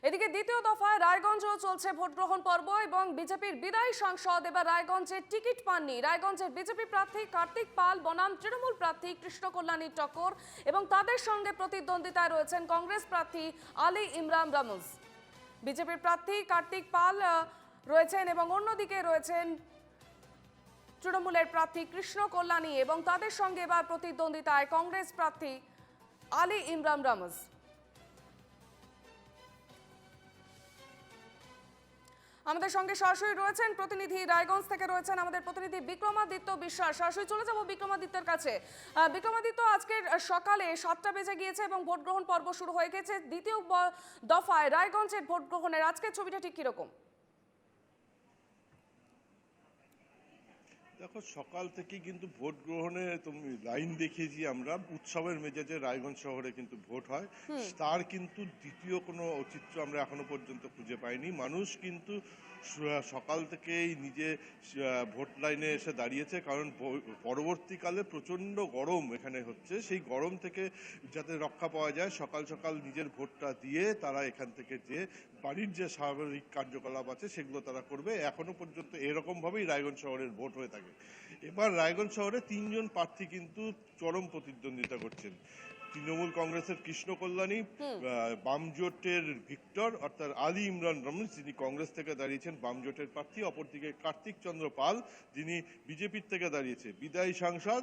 এদিকে দ্বিতীয় দফায় রায়গঞ্জেও চলছে ভোট গ্রহণ পর্ব এবং বিজেপির বিদায়ী সাংসদ এবার রায়গঞ্জের টিকিট পাননি। রায়গঞ্জের বিজেপি প্রার্থী কার্তিক পাল বনাম তৃণমূল প্রার্থী কৃষ্ণ কল্যাণীর টক্কর এবং তাদের সঙ্গে প্রতিদ্বন্দ্বিতায় রয়েছেন কংগ্রেস প্রার্থী আলী ইমরান রামুজ। বিজেপির প্রার্থী কার্তিক পাল রয়েছেন এবং অন্যদিকে রয়েছেন তৃণমূলের প্রার্থী কৃষ্ণ কল্যাণী এবং তাদের সঙ্গে এবার প্রতিদ্বন্দ্বিতায় কংগ্রেস প্রার্থী আলী ইমরান রামুজ। আমাদের সঙ্গে সরাসরি রয়েছেন প্রতিনিধি, রায়গঞ্জ থেকে রয়েছেন আমাদের প্রতিনিধি বিক্রমাদিত্য বিশ্বাস। সরাসরি চলে যাব বিক্রমাদিত্যের কাছে। বিক্রমাদিত্য, আজকের সকালে 7টা বেজে গিয়েছে এবং ভোট গ্রহণ পর্ব শুরু হয়ে গেছে। দ্বিতীয় দফায় রায়গঞ্জের ভোট গ্রহণের আজকের ছবিটা ঠিক কিরকম? দেখো, সকাল থেকে কিন্তু ভোট গ্রহণে তুমি লাইন দেখিয়েছি আমরা, উৎসবের মেজাজে রায়গঞ্জ শহরে কিন্তু ভোট হয়। তার কিন্তু দ্বিতীয় কোনো চিত্র আমরা এখনো পর্যন্ত খুঁজে পাইনি। মানুষ কিন্তু সকাল থেকেই নিজে ভোট লাইনে এসে দাঁড়িয়েছে, কারণ পরবর্তীকালে প্রচণ্ড গরম এখানে হচ্ছে। সেই গরম থেকে যাতে রক্ষা পাওয়া যায়, সকাল সকাল নিজের ভোটটা দিয়ে তারা এখান থেকে যে বাড়ির যে স্বাভাবিক কার্যকলাপ আছে সেগুলো তারা করবে। এখনো পর্যন্ত এরকমভাবেই রায়গঞ্জ শহরের ভোট হয়ে থাকে। এবার রায়গঞ্জ শহরে 3জন প্রার্থী কিন্তু চরম প্রতিদ্বন্দ্বিতা করছেন। তৃণমূল কংগ্রেসের কৃষ্ণ কল্যাণী, বামজোটের ভিক্টর অর্থাৎ আলী ইমরান রামুজ যিনি কংগ্রেস থেকে দাঁড়িয়েছেন বামজোটের প্রার্থী, অপরদিকে কার্তিক চন্দ্র পাল যিনি বিজেপির থেকে দাঁড়িয়েছে। বিদায়ী সাংসদ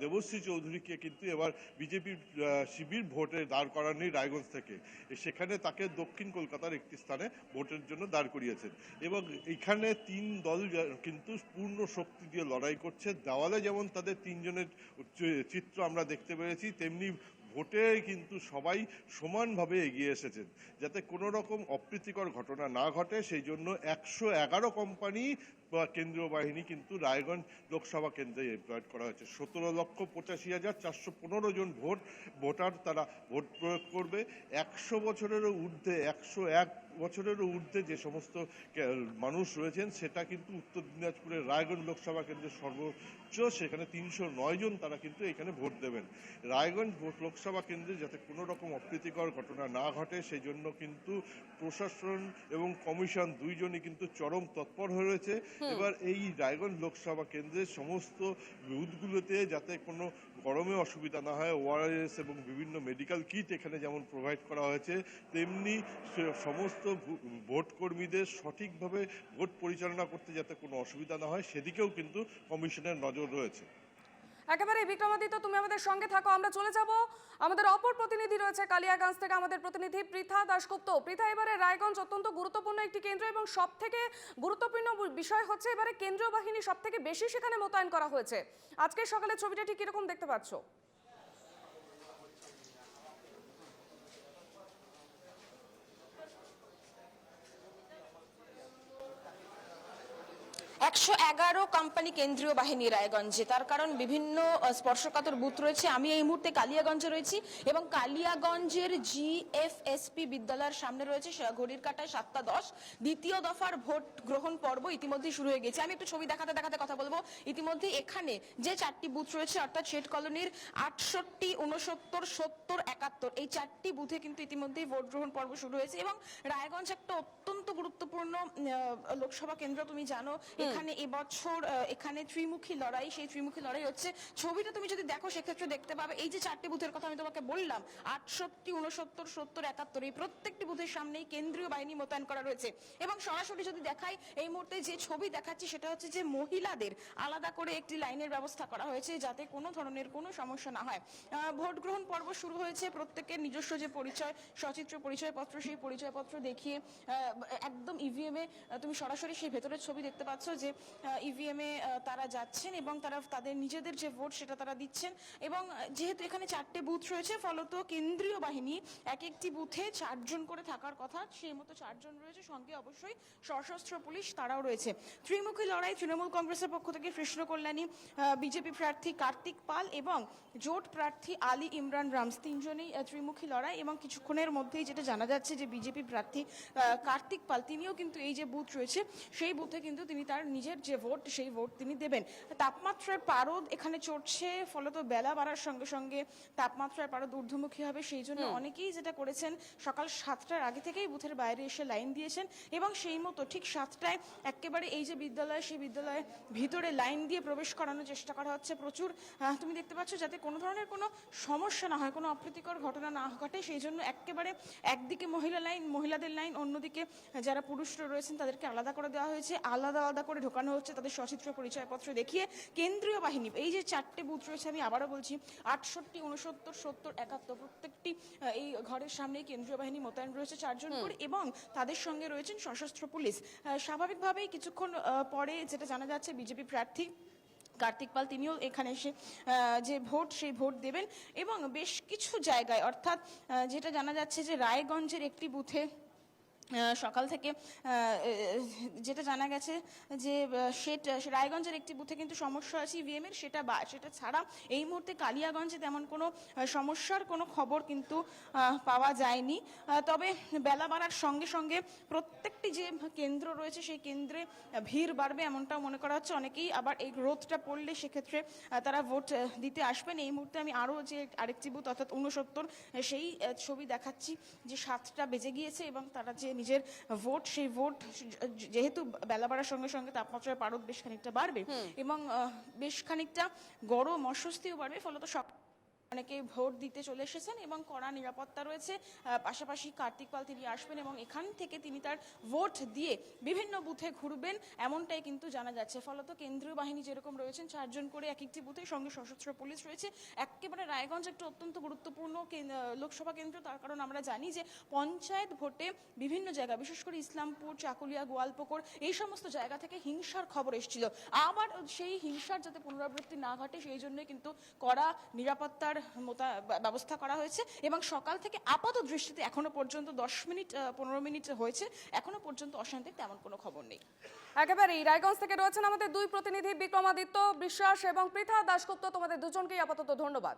দেবশ্রী চৌধুরীকে কিন্তু এবার বিজেপির শিবির ভোটে দাঁড় করাননি রায়গঞ্জ থেকে, সেখানে তাকে দক্ষিণ কলকাতার একটি স্থানে ভোটের জন্য দাঁড় করিয়েছেন। এবং এখানে 3 দল কিন্তু পূর্ণ শক্তি দিয়ে লড়াই করছে। দেওয়ালে যেমন তাদের 3জনের চিত্র আমরা দেখতে পেরেছি, তেমনি ভোটে কিন্তু সবাই সমানভাবে এগিয়ে এসেছেন। যাতে কোনো রকম অপ্রীতিকর ঘটনা না ঘটে সেই জন্য 111 কোম্পানি বা কেন্দ্রীয় বাহিনী কিন্তু রায়গঞ্জ লোকসভা কেন্দ্রে এমপ্লয়েড করা হয়েছে। 17,85,415 জন ভোটার তারা ভোট প্রয়োগ করবে। 100 বছরেরও ঊর্ধ্বে, 101 বছরেরও ঊর্ধ্বে যে সমস্ত মানুষ রয়েছেন, সেটা কিন্তু উত্তর দিনাজপুরের রায়গঞ্জ লোকসভা কেন্দ্রের সর্বোচ্চ, সেখানে 309 জন তারা কিন্তু এখানে ভোট দেবেন। রায়গঞ্জ লোকসভা কেন্দ্রে যাতে কোনো রকম অপ্রীতিকর ঘটনা না ঘটে সেই জন্য কিন্তু প্রশাসন এবং কমিশন দুইজনই কিন্তু চরম তৎপর হয়ে রয়েছে। এবার এই রায়গঞ্জ লোকসভা কেন্দ্রের সমস্ত বুথগুলোতে যাতে কোনো গরমে অসুবিধা না হয়, ওআরএস এবং বিভিন্ন মেডিকেল কিট এখানে যেমন প্রোভাইড করা হয়েছে, তেমনি সমস্ত ভোট কর্মীদের সঠিকভাবে ভোট পরিচালনা করতে যাতে কোনো অসুবিধা না হয় সেদিকেও কিন্তু কমিশনের নজর রয়েছে। একেবারে বিক্রমাদিত্য, তুমি আমাদের সঙ্গে থাকো। আমরা চলে যাব, আমাদের অপর প্রতিনিধি রয়েছে কালিয়াগঞ্জ থেকে, আমাদের প্রতিনিধি পৃথা দাশগুপ্ত। পৃথা, এবারে রায়গঞ্জ অত্যন্ত গুরুত্বপূর্ণ একটি কেন্দ্র এবং সব থেকে গুরুত্বপূর্ণ বিষয় হচ্ছে এবারে কেন্দ্রীয় বাহিনী সব থেকে বেশি সেখানে মোতায়েন করা হয়েছে। আজকে সকালে ছবিটা ঠিক কিরকম দেখতে পাচ্ছ? 111 কোম্পানি কেন্দ্রীয় বাহিনী রায়গঞ্জে, তার কারণ বিভিন্ন স্পর্শকাতর বুথ রয়েছে। আমি এই মুহূর্তে কালিয়াগঞ্জে রয়েছি এবং কালিয়াগঞ্জের জিএফএসপি বিদ্যালয়ের সামনে রয়েছে। ঘড়ির কাঁটায় 7টা 10। দ্বিতীয় দফার ভোট গ্রহণ পর্ব ইতিমধ্যেই শুরু হয়ে গেছে। আমি একটু ছবি দেখাতে দেখাতে কথা বলবো। ইতিমধ্যে এখানে যে 4টি বুথ রয়েছে, অর্থাৎ শেঠ কলোনির 68, 69, 70, 71, এই 4টি বুথে কিন্তু ইতিমধ্যেই ভোট গ্রহণ পর্ব শুরু হয়েছে। এবং রায়গঞ্জ একটা অত্যন্ত গুরুত্বপূর্ণ লোকসভা কেন্দ্র, তুমি জানো। এখানে এবছর এখানে ত্রিমুখী লড়াই, সেই ত্রিমুখী লড়াই হচ্ছে। ছবিটা তুমি যদি দেখো সেক্ষেত্রে দেখতে পাবে এই যে 4টি বুথের কথা আমি তোমাকে বললাম, 68, 69, 70, 71, এই প্রত্যেকটি বুথের সামনেই কেন্দ্রীয় বাহিনী মোতায়েন করা রয়েছে। এবং সরাসরি যদি দেখাই, এই মুহূর্তে যে ছবি দেখাচ্ছি সেটা হচ্ছে যে মহিলাদের আলাদা করে একটি লাইনের ব্যবস্থা করা হয়েছে যাতে কোনো ধরনের কোনো সমস্যা না হয়। ভোট গ্রহণ পর্ব শুরু হয়েছে। প্রত্যেকের নিজস্ব যে পরিচয়, সচিত্র পরিচয়পত্র, সেই পরিচয়পত্র দেখিয়ে একদম ইভিএম এ তুমি সরাসরি সেই ভেতরের ছবি দেখতে পাচ্ছ যে ইভিএম এ তারা যাচ্ছেন এবং তারা তাদের নিজেদের যে ভোট সেটা তারা দিচ্ছেন। এবং যেহেতু এখানে 4টে বুথ রয়েছে, ফলত কেন্দ্রীয় বাহিনী এক একটি বুথে 4 জন করে থাকার কথা, সেই মতো 4 জন রয়েছে। সঙ্গে অবশ্যই সশস্ত্র পুলিশ তারাও রয়েছে। ত্রিমুখী লড়াই, তৃণমূল কংগ্রেসের পক্ষ থেকে কৃষ্ণ কল্যাণী, বিজেপি প্রার্থী কার্তিক পাল এবং জোট প্রার্থী আলী ইমরান রামস, 3জনেই ত্রিমুখী লড়াই। এবং কিছুক্ষণের মধ্যেই যেটা জানা যাচ্ছে যে বিজেপি প্রার্থী কার্তিক পাল তিনিও কিন্তু এই যে বুথ রয়েছে সেই বুথে কিন্তু তিনি তার নিজের যে ভোট সেই ভোট তিনি দেবেন। তাপমাত্রার পারদ এখানে চড়ছে, ফলত বেলা বাড়ার সঙ্গে সঙ্গে তাপমাত্রার পারদ ঊর্ধ্বমুখী হবে, সেই জন্য অনেকেই যেটা করেছেন সকাল 7টার আগে থেকেই বুথের বাইরে এসে লাইন দিয়েছেন এবং সেই মতো ঠিক 7টায় একেবারে এই যে বিদ্যালয় সেই বিদ্যালয়ের ভিতরে লাইন দিয়ে প্রবেশ করানোর চেষ্টা করা হচ্ছে। প্রচুর তুমি দেখতে পাচ্ছ যাতে কোনো ধরনের কোনো সমস্যা না হয়, কোনো অপ্রীতিকর ঘটনা না ঘটে, সেই জন্য একেবারে একদিকে মহিলাদের লাইন, অন্যদিকে যারা পুরুষরা রয়েছেন তাদেরকে আলাদা করে দেওয়া হয়েছে, আলাদা আলাদা করে ঢোকানো হচ্ছে তাদের সচিত্র পরিচয়পত্র দেখিয়ে। কেন্দ্রীয় বাহিনী এই যে 4টে বুথ রয়েছে, আমি আবারও বলছি 68, 69, 70, 71 প্রত্যেকটি এই ঘরের সামনে কেন্দ্রীয় বাহিনী মোতায়েন রয়েছে 4 জন করে এবং তাদের সঙ্গে রয়েছেন সশস্ত্র পুলিশ। স্বাভাবিকভাবেই কিছুক্ষণ পরে যেটা জানা যাচ্ছে বিজেপি প্রার্থী কার্তিক পাল তিনিও এখানে এসে যে ভোট সেই ভোট দেবেন এবং বেশ কিছু জায়গায় অর্থাৎ যেটা জানা যাচ্ছে যে রায়গঞ্জের একটি বুথে সকাল থেকে যেটা জানা গেছে যে রায়গঞ্জের একটি বুথে কিন্তু সমস্যা আছে ইভিএম এর, সেটা ছাড়া এই মুহূর্তে কালিয়াগঞ্জে তেমন কোনো সমস্যার কোনো খবর কিন্তু পাওয়া যায়নি। তবে বেলা বাড়ার সঙ্গে সঙ্গে প্রত্যেকটি যে কেন্দ্র রয়েছে সেই কেন্দ্রে ভিড় বাড়বে এমনটাও মনে করা হচ্ছে। অনেকেই আবার এই রোদটা পড়লে সেক্ষেত্রে তারা ভোট দিতে আসবেন। এই মুহূর্তে আমি আরও যে আরেকটি বুথ অর্থাৎ 69 সেই ছবি দেখাচ্ছি যে 7টা বেজে গিয়েছে এবং তারা যে নিজের ভোট সেই ভোট যেহেতু বেলা বাড়ার সঙ্গে সঙ্গে তাপমাত্রার পারদ বেশ খানিকটা বাড়বে এবং বেশ খানিকটা গরম অস্বস্তিও বাড়বে, ফলত অনেকে ভোট দিতে চলে এসেছেন এবং কড়া নিরাপত্তা রয়েছে। পাশাপাশি কার্তিক পাল তিনি আসবেন এবং এখান থেকে তিনি তার ভোট দিয়ে বিভিন্ন বুথে ঘুরবেন এমনটাই কিন্তু জানা যাচ্ছে। ফলত কেন্দ্রীয় বাহিনী যেরকম রয়েছেন 4 জন করে এক একটি বুথের সঙ্গে সশস্ত্র পুলিশ রয়েছে। একেবারে রায়গঞ্জ একটা অত্যন্ত গুরুত্বপূর্ণ লোকসভা কেন্দ্র, তার কারণ আমরা জানি যে পঞ্চায়েত ভোটে বিভিন্ন জায়গা বিশেষ করে ইসলামপুর, চাকুলিয়া, গোয়ালপুকুর এই সমস্ত জায়গা থেকে হিংসার খবর এসেছিল। আবার সেই হিংসার যাতে পুনরাবৃত্তি না ঘটে সেই জন্য কিন্তু কড়া নিরাপত্তার ব্যবস্থা করা হয়েছে এবং সকাল থেকে আপাত দৃষ্টিতে এখনো পর্যন্ত 10-15 মিনিট হয়েছে, এখনো পর্যন্ত অশান্তির তেমন কোনো খবর নেই। একেবারেই রায়গঞ্জ থেকে রয়েছেন আমাদের দুই প্রতিনিধি বিক্রমাদিত্য বিশ্বাস এবং পৃথা দাশগুপ্ত, তোমাদের দুজনকেই আপাতত ধন্যবাদ।